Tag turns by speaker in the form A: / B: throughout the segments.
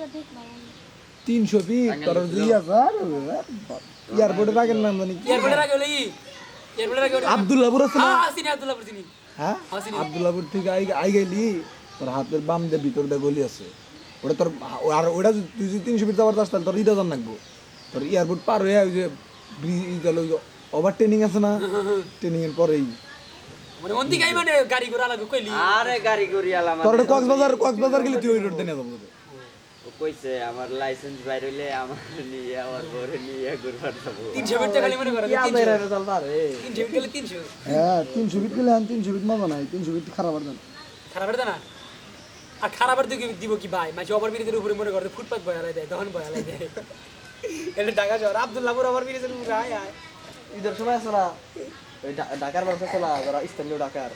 A: 300 fit তোর 2000 এয়ারপোর্টের আগের নাম জানি
B: এয়ারপোর্টের আগে হলো
A: আব্দুল্লাহপুর আছে না
B: চিনি আব্দুল্লাহপুর চিনি
A: হ্যাঁ আব্দুল্লাহপুর থেকে আই গেলি তোর হাতের বাম দিয়ে ভিতর দিয়ে গলি আছে ওটা তোর আর ওটা তুই যদি 300 ফিট যাওয়ার চাস তাহলে তোর 1000 লাগবো তোর এয়ারপোর্ট পার হয়ে ওই যে ব্রিজ ওভার ট্রেনিং আছে না ট্রেনিং এর পরেই
B: মানে ওন দিকে মানে গাড়ি ঘোড়া লাগবে কইলি
C: আরে গাড়ি করি আলাম
A: তোর কক্সবাজার গেলি তুই ওই রোড দিয়ে যাবো
C: ও কইছে আমার লাইসেন্স বাইর হইলে আমার নিয়ে আমার বরে নিয়ে ঘুরবার যাব
B: 300 ফিট খালি মনে করে 300 ফিট গেলে 300
A: হ্যাঁ 300 ফিট গেলে 300 ফিট মজা নাই 300 ফিট খারাপ আর
B: খারাপ হবে না আর খারাপের দিকে দিব কি ভাই মাঝে ওভার ব্রিজের উপরে মনে করে ফুটপাত বয়ালাই দেয় তখন বয়ালাই দেয় এটা ঢাকা শহর আব্দুল্লাহপুর ওভার ব্রিজের উপরে আয় আয়
D: ঈদের সময় আছে না ওই ঢাকার মানুষ আছে না যারা স্থানীয় ঢাকার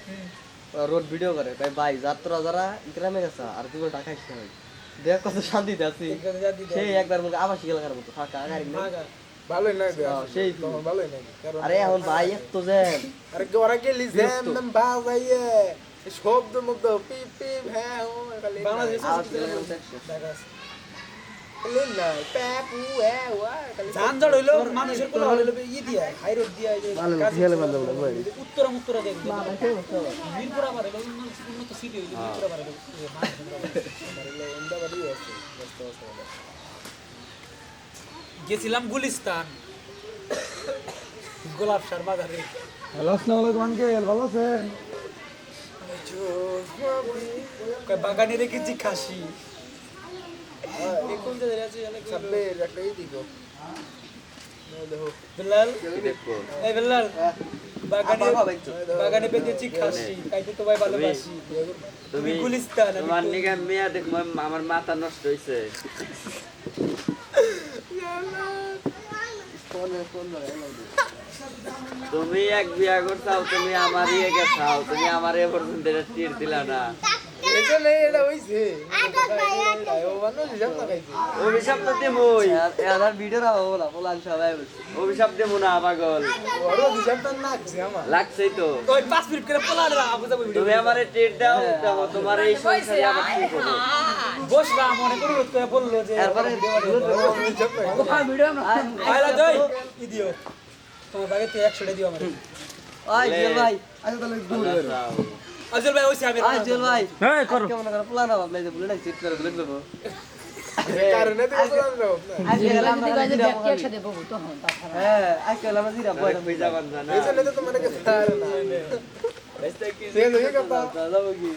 D: রোড ভিডিও করে তাই ভাই যাত্রা যারা গ্রামে গেছে আর তুমি ঢাকা আসতে হয় দেখ কত শান্তিতে আছি সেই একবার মুখে আবাসিক এলাকার মতো ফাঁকা গাড়ি নেই
A: ভালোই না
D: সেই
A: ভালোই না
D: আরে এখন ভাই এত জ্যাম
A: আরে ওরা গেলি জ্যাম নাম বাজাইয়ে শব্দ মধ্যে পিপ পিপ হ্যাঁ ও খালি
B: বাংলাদেশ
A: না প্যাপু এ ওয়া খালি
B: যানজট হইলো মানুষের কোলা হইলো ই দিয়া হাই রোড দিয়া এই যে উত্তরা উত্তরা দেখবি মিরপুর আবার হইলো উন্নত সিটি হইলো মিরপুর আবার হইলো গেছিলাম গুলিস্তান গোলাপ শর্মা বাজারে
A: হ্যালো আসসালামু আলাইকুম আঙ্কেল ভালো আছেন
B: বাগানে রেখেছি খাসি কোন জায়গায় আছে
A: সামনে একটাই দিগো
B: বেলাল
C: দেখো
B: এই বেলাল বাগানে পেতেছি খাসি খাইতে তো ভাই ভালোবাসি
C: তুমি
B: গুলিস্তান
C: তোমার নিগা মেয়া দেখ আমার মাথা নষ্ট হইছে তুমি এক বিয়া করছাও তুমি আমার ইয়ে গেছাও তুমি আমার এ পর্যন্ত টির দিলা না
A: এটা নেই এটা হইছে ও মানুষ জাম না খাইছে
C: অভিশাপ তো দেমই
D: এদার ভিডিও রাখো বলা বলান সবাই বলছে
C: অভিশাপ দেবো না পাগল
A: বড় দিশাম তো নাকছে আমার
C: লাগছেই তো
B: ওই 5 মিনিট করে পোলা রে আবু যাবো ভিডিও
C: তুমি আমারে টির দাও তোমার এই সংসারে আবার কি করব
B: বসবা মনে করে রোজ করে বললো যে
D: এরপরে
B: ভিডিও আমরা আইলা যাই কি দিও তোমার বাগে তো 100 টাকা দিও আমারে
D: ওই জেল ভাই
A: আচ্ছা তাহলে দূর
B: আজল ভাই ওইসে আমি
D: ওই জেল ভাই
B: হ্যাঁ করো
D: কেমন করে প্ল্যান হবে আপনি যে বলে না চিট করে বলে দেবো
A: কারণে তো বললাম না
D: আজকে হ্যাঁ আজকে আমরা জিরা বয়
C: বুঝা বান্ধা না
A: এই জন্য তো তোমার কাছে আর না
C: রাস্তায় কি
A: সে হয়ে গেল
D: যাবো কি